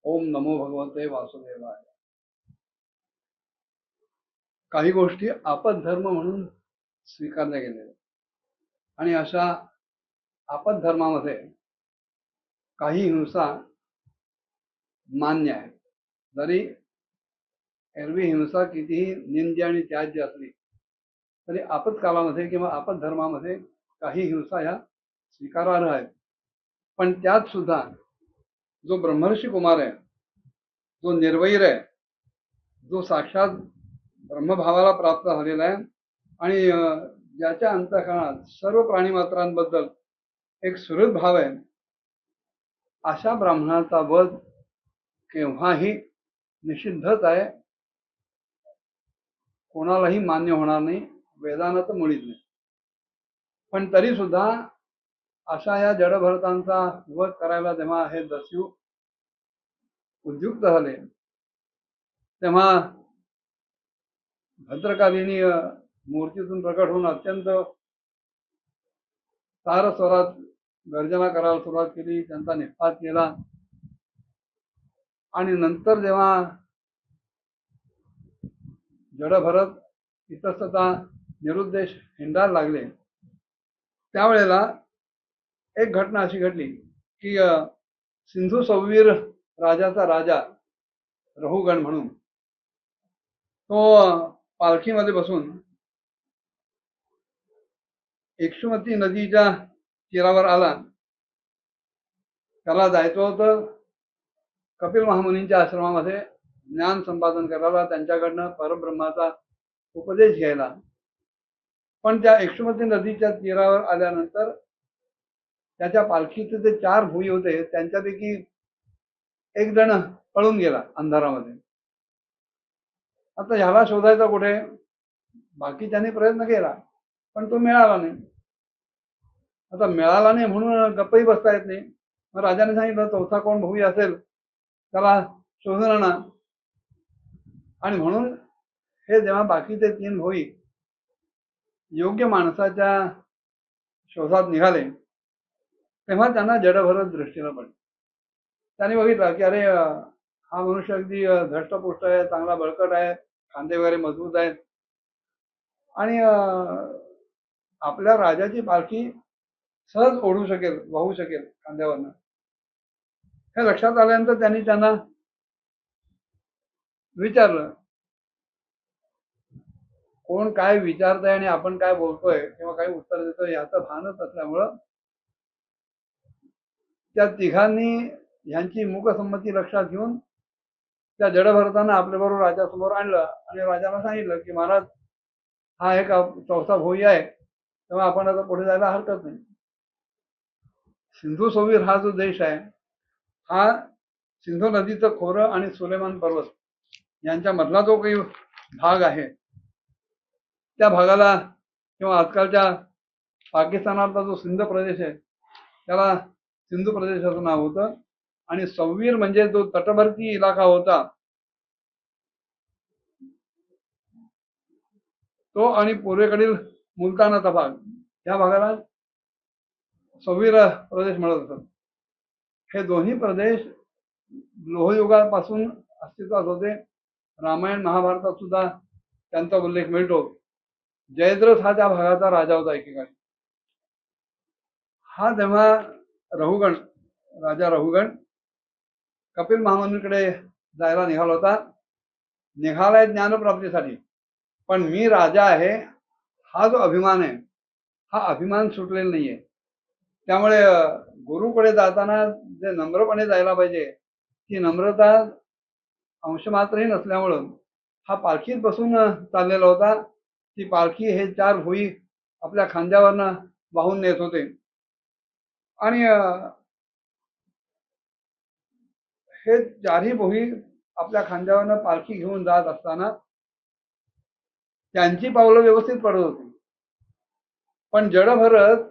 ओम नमो भगवते वासुदेवाय. काही गोष्टी आपद्धर्म म्हणून स्वीकारल्या गेलेल्या आणि अशा आपद्धर्मामध्ये काही हिंसा मान्य आहे. जरी एरवी हिंसा कितीही निंद्य आणि त्याज्य असली तरी आपत्कालामध्ये किंवा आपद्धर्मामध्ये काही हिंसा ह्या स्वीकारार्ह आहेत. पण त्यात सुद्धा जो ब्रह्मर्षी कुमार आहे, जो निर्वैर आहे, जो साक्षात ब्रह्मभावाला प्राप्त झालेला आहे आणि ज्याच्या अंतःकरणात सर्व प्राणीमात्रांबद्दल एक सुहृद भाव आहे, अशा ब्राह्मणाचा वध केव्हाही निषिद्धच आहे, कोणालाही मान्य होणार नाही, वेदांत मुळीच नाही. पण तरी सुद्धा अशा या जडभरतांचा वध करायला जेव्हा हे दस्यू उद्युक्त झाले तेव्हा भद्रकालीनी मूर्तीतून प्रकट होऊन अत्यंत तार स्वरात गर्जना करायला सुरुवात केली, त्यांचा निःपात केला. आणि नंतर जेव्हा जडभरत इतस्तता निरुद्देश हिंडायला लागले त्यावेळेला एक घटना अशी घडली की सिंधू सौवीर राजाचा राजा रहुगण म्हणून तो पालखीमध्ये बसून इक्षुमती नदीच्या तीरावर आला. त्याला जायचं होतं कपिल महामुनींच्या आश्रमामध्ये ज्ञान संपादन करायला, त्यांच्याकडनं परब्रह्माचा उपदेश घ्यायला. पण त्या इक्षुमती नदीच्या तीरावर आल्यानंतर त्याच्या पालखीचे जे 4 भुई होते त्यांच्यापैकी एक जण पळून गेला अंधारामध्ये. आता ह्याला शोधायचा कुठे? बाकीच्यांनी प्रयत्न केला पण तो मिळाला नाही. आता मिळाला नाही म्हणून गप्पही बसता येत नाही. मग राजाने सांगितलं चौथा कोण भुई असेल त्याला शोधून आणा. आणि म्हणून हे जेव्हा बाकीचे 3 भुई योग्य माणसाच्या शोधात निघाले तेव्हा त्यांना जडभरत दृष्टीला पडले. त्यांनी बघितलं की अरे हा मनुष्य अगदी धष्टपुष्ट आहे, चांगला बळकट आहे, खांदे वगैरे मजबूत आहेत आणि आपल्या राजाची पालखी सहज ओढू शकेल, वाहू शकेल खांद्यावरनं. हे लक्षात आल्यानंतर त्यांना विचारलं कोण काय विचारतंय आणि आपण काय बोलतोय किंवा काय उत्तर देतोय याचं भानच असल्यामुळं त्या तिघांनी ह्यांची मूकसंमती लक्षात घेऊन त्या जडभरतांना आपल्याबरोबर राजासमोर आणलं आणि राजाला सांगितलं की महाराज हा एक चौथा भोई आहे, तेव्हा आपण आता पुढे जायला हरकत नाही. सिंधू सौवीर हा जो देश आहे हा सिंधू नदीचं खोरं आणि सुलेमान पर्वत यांच्या मधला जो काही भाग आहे त्या भागाला किंवा आजकालच्या पाकिस्तानातला जो सिंध प्रदेश आहे त्याला सिंधू प्रदेशाचं नाव होतं. आणि सौवीर म्हणजे जो तटवर्ती इलाका होता तो आणि पूर्वेकडील मुलतानाचा भाग, या भागाला सौवीर प्रदेश म्हणत असत. हे दोन्ही प्रदेश लोहयुगापासून अस्तित्वात होते. रामायण महाभारतात सुद्धा त्यांचा उल्लेख मिळतो. जयद्रथ हा त्या भागाचा राजा होता एकेकाळी. हा जेव्हा रहुगण राजा रहुगण कपिल महामुनीकडे जायला निघाला होता, निघालाय ज्ञानप्राप्तीसाठी, पण मी राजा आहे हा जो अभिमान आहे हा अभिमान सुटलेला नाहीये. त्यामुळे गुरुकडे जाताना जे नम्रपणे जायला पाहिजे ती नम्रता अंशमात्रही नसल्यामुळं हा पालखीत बसून चाललेला होता. ती पालखी हे 4 भुई आपल्या खांद्यावरनं वाहून नेत होते. आणि हे 4ही भुई आपल्या खांद्यावरनं पालखी घेऊन जात असताना त्यांची पावलं व्यवस्थित पडत होती. पण जडभरत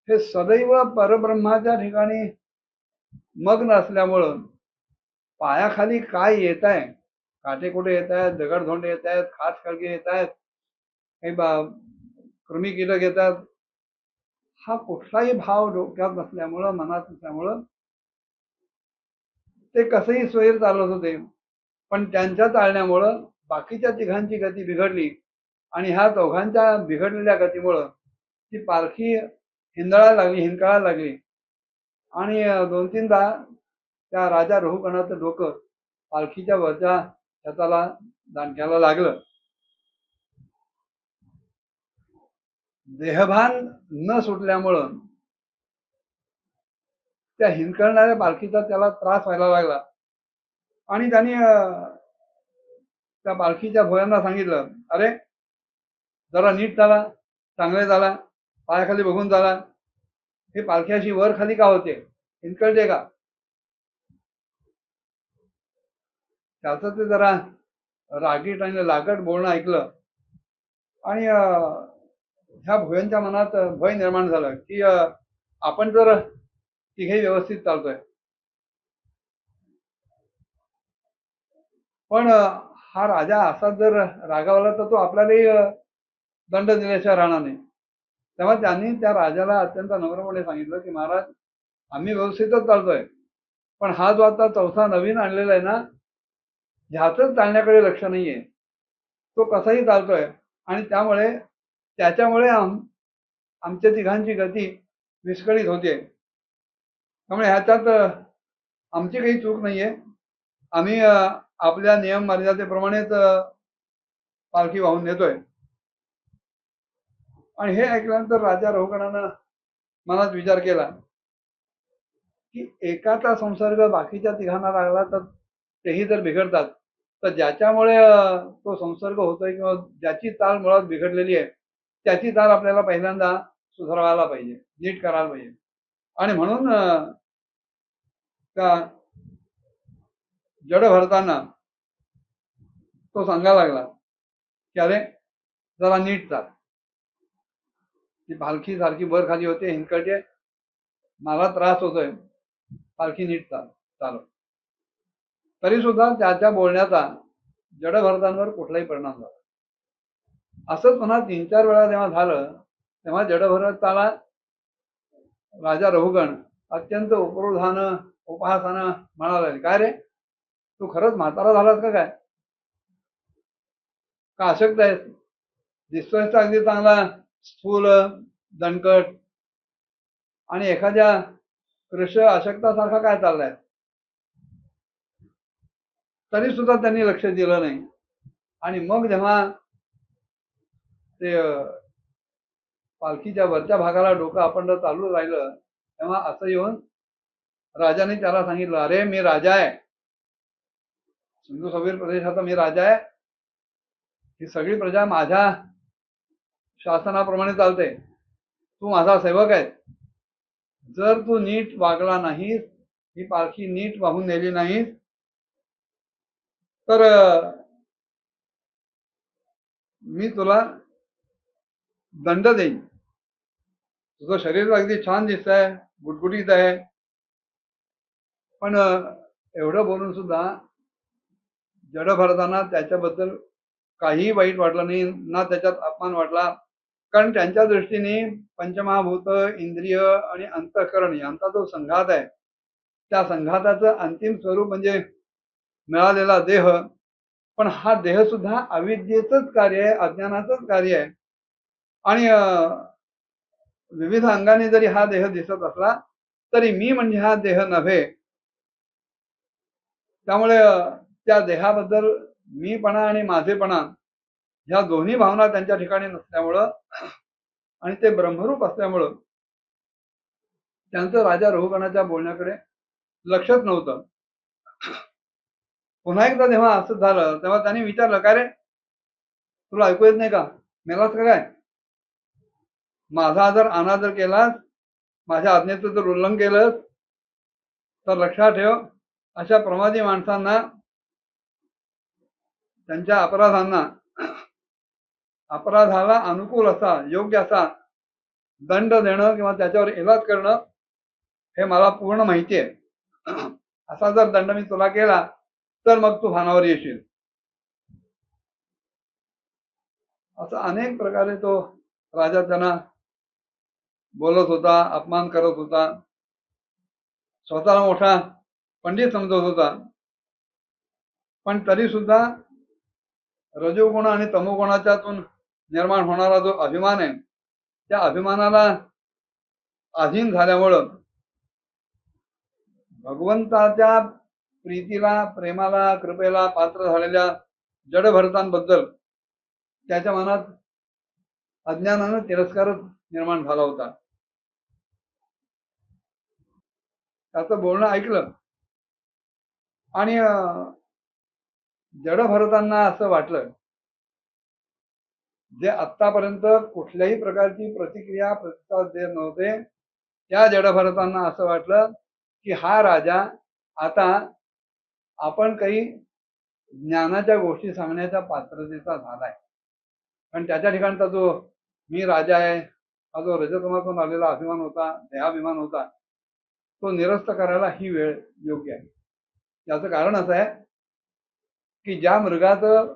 हे सदैव परब्रह्माच्या ठिकाणी मग्न असल्यामुळं पायाखाली काय येत आहे, काटे कुठे येत आहेत, दगडधोंडे येत आहेत, खास खळगे येत आहेत, काही कृमी कीटक येतात, हा कुठलाही भाव डोक्यात नसल्यामुळं, मनात नसल्यामुळं ते कसंही स्वैर चालत होते, पण त्यांच्या चालण्यामुळं बाकीच्या तिघांची गती बिघडली आणि ह्या दोघांच्या बिघडलेल्या गतीमुळं ती पालखी हिंदकाळायला लागली आणि 2-3दा त्या राजा रोहुकणाचं डोकं पालखीच्या वरच्या छताला दांडक्याला लागलं. देहभान न सुटल्यामुळं त्या हिंदकळणाऱ्या पालखीचा त्याला त्रास व्हायला लागला आणि त्यांनी त्या पालखीच्या भोयांना सांगितलं, अरे जरा नीट चाला, चांगले चाला, पायाखाली बघून चाला, हे पालखी अशी वर खाली का होते, हिंदकळते का? त्याचं ते जरा रागीट आणि लागट बोलणं ऐकलं आणि ह्या भोयांच्या मनात भय निर्माण झालं की आपण जर तिघे व्यवस्थित चालतोय, पण हा राजा असा जर रागावला तर तो आपल्यालाही दंड दिल्याशिवाय राहणार नाही. तेव्हा त्यांनी त्या राजाला अत्यंत नम्रपणे सांगितलं की महाराज, आम्ही व्यवस्थितच चालतोय, पण हा जो आता चौथा नवीन आणलेला आहे ना, ह्याचंच चालण्याकडे लक्ष नाहीये, तो कसाही चालतोय आणि त्याच्यामुळे आमच्या तिघांची गती विस्कळीत होते. त्यामुळे ह्याच्यात आमची काही चूक नाहीये. आम्ही आपल्या नियम मर्यादेप्रमाणेच पालखी वाहून नेतोय. आणि हे ऐकल्यानंतर राजा रोहगणानं मनात विचार केला की एकाचा संसर्ग बाकीच्या तिघांना लागला तर तेही जर बिघडतात, तर ज्याच्यामुळे तो संसर्ग होतोय किंवा ज्याची चाल मुळात बिघडलेली आहे त्याची चाल आपल्याला पहिल्यांदा सुधारायला पाहिजे, नीट करायला पाहिजे. आणि म्हणून त्या जड भरताना तो सांगायला लागला की अरे जरा नीट चाल, ती पालखी सारखी वर खाली होते, हिंदकळते, मला त्रास होतोय, पालखी नीट चालव. तरी सुद्धा त्याच्या बोलण्याचा जडभरतांवर कुठलाही परिणाम झाला. असंच पुन्हा 3-4 वेळा जेव्हा झालं तेव्हा जडभरताला राजा रहुगण अत्यंत उपहासानं म्हणाला, काय रे, तू खरंच म्हातारा झालास का काय? का अशक्त आहेस? दिसतोयस तर अगदी चांगला स्थूल, दणकट आणि एखाद्या कृष अशक्तासारखा काय चाललाय? तरी सुद्धा त्यांनी लक्ष दिलं नाही. आणि मग जेव्हा ते पालखीच्या वरच्या भागाला डोकं आपण चालू राहिलं तेव्हा असं येऊन राजाने त्याला सांगितलं, अरे मी राजा आहे, सिंधू सवैर प्रदेशाचा मी राजा आहे, ही सगळी प्रजा माझ्या शासनाप्रमाणे चालते, तू माझा सेवक आहे, जर तू नीट वागला नाहीस, ही पालखी नीट वाहून नेली नाहीस, तर मी तुला दंड देईन. तुझं शरीर अगदी छान दिसत आहे, गुटगुटीत आहे, पण एवढं बोलून सुद्धा जडभरतांना त्याच्याबद्दल काही वाईट वाटलं नाही, ना त्याच्यात अपमान वाटला. कारण त्यांच्या दृष्टीने पंचमहाभूत, इंद्रिय आणि अंतःकरण यांचा जो संघात आहे, त्या संघाताचं अंतिम स्वरूप म्हणजे मिळालेला देह, पण हा देह सुद्धा अविद्येचंच कार्य आहे, अज्ञानाचंच कार्य आहे. आणि विविध अंगाने जरी हा देह दिसत असला तरी मी म्हणजे हा देह नव्हे. त्यामुळे त्या देहाबद्दल मीपणा आणि माझेपणा ह्या दोन्ही भावना त्यांच्या ठिकाणी नसल्यामुळं आणि ते ब्रह्मरूप असल्यामुळं त्यांचं राजा रोहगणाच्या बोलण्याकडे लक्षच नव्हतं. पुन्हा एकदा जेव्हा असं झालं तेव्हा त्यांनी विचारलं, काय रे, तुला ऐकू येत नाही का? मेलास का काय? माझा जर अनादर केलास, माझ्या आज्ञेचं जर उल्लंघन केलं तर लक्षात ठेव, अशा प्रमादी माणसांना त्यांच्या अपराधाला अनुकूल असा, योग्य असा दंड देणं किंवा त्याच्यावर इलाज करणं हे मला पूर्ण माहिती आहे. असा जर दंड मी तुला केला तर मग तू भानावर येशील. असं अनेक प्रकारे तो राजा त्यांना बोलत होता, अपमान करत होता. स्वतःला मोठा पंडित समजत होता, पण तरी सुद्धा रजोगुण आणि तमोगुणाच्यातून निर्माण होणारा जो अभिमान आहे, त्या अभिमानाला अधीन झाल्यामुळं भगवंताच्या प्रीतीला, प्रेमाला, कृपेला पात्र झालेल्या जडभरतांबद्दल त्याच्या मनात अज्ञानानं तिरस्कारच निर्माण झाला होता. त्याचं बोलणं ऐकलं आणि जडभरतांना असं वाटलं, जे आतापर्यंत कुठल्याही प्रकारची प्रतिक्रिया प्रतिसाद देत नव्हते, त्या जडभरतांना असं वाटलं की हा राजा आता आपण काही ज्ञानाच्या गोष्टी सांगण्याच्या पात्रतेचा झालाय. कारण त्याच्या ठिकाणचा जो मी राजा आहे हा जो रजतमातून आलेला अभिमान होता, देहाभिमान होता, तो निरस्त करायला ही वेळ योग्य आहे. याचं कारण असं आहे की ज्या मृगाचं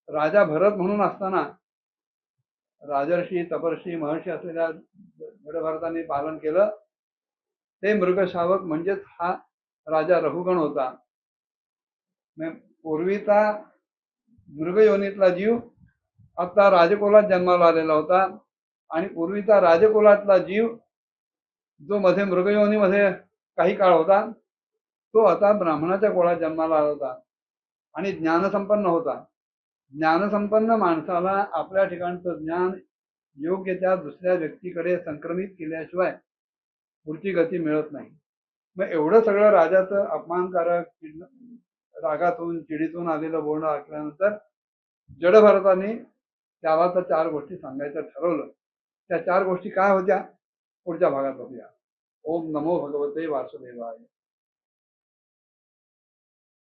राजा भरत म्हणून असताना राजर्षी, तपर्षी, महर्षी असलेल्या जडभरतांनी पालन केलं, ते मृगशावक म्हणजेच हा राजा रघुगण होता. पूर्वीचा मृगयोनीतला जीव आता राजकुलात जन्माला आलेला होता आणि पूर्वीचा राजकुलातला जीव जो मध्ये मृगयोनीमध्ये काही काळ होता, तो आता ब्राह्मणाच्या कुळात जन्माला आला होता आणि ज्ञानसंपन्न होता. ज्ञानसंपन्न माणसाला आपल्या ठिकाणचं ज्ञान योग्य त्या दुसऱ्या व्यक्तीकडे संक्रमित केल्याशिवाय पुढची गती मिळत नाही. मग एवढं सगळं राजाचं अपमानकारक, रागातून, चिडीतून आलेलं बोलणं ऐकल्यानंतर जडभरतांनी त्याला तर 4 गोष्टी सांगायचं ठरवलं. त्या 4 गोष्टी काय होत्या पुढच्या भागात बघूया. ओम नमो भगवते वासुदेवाय.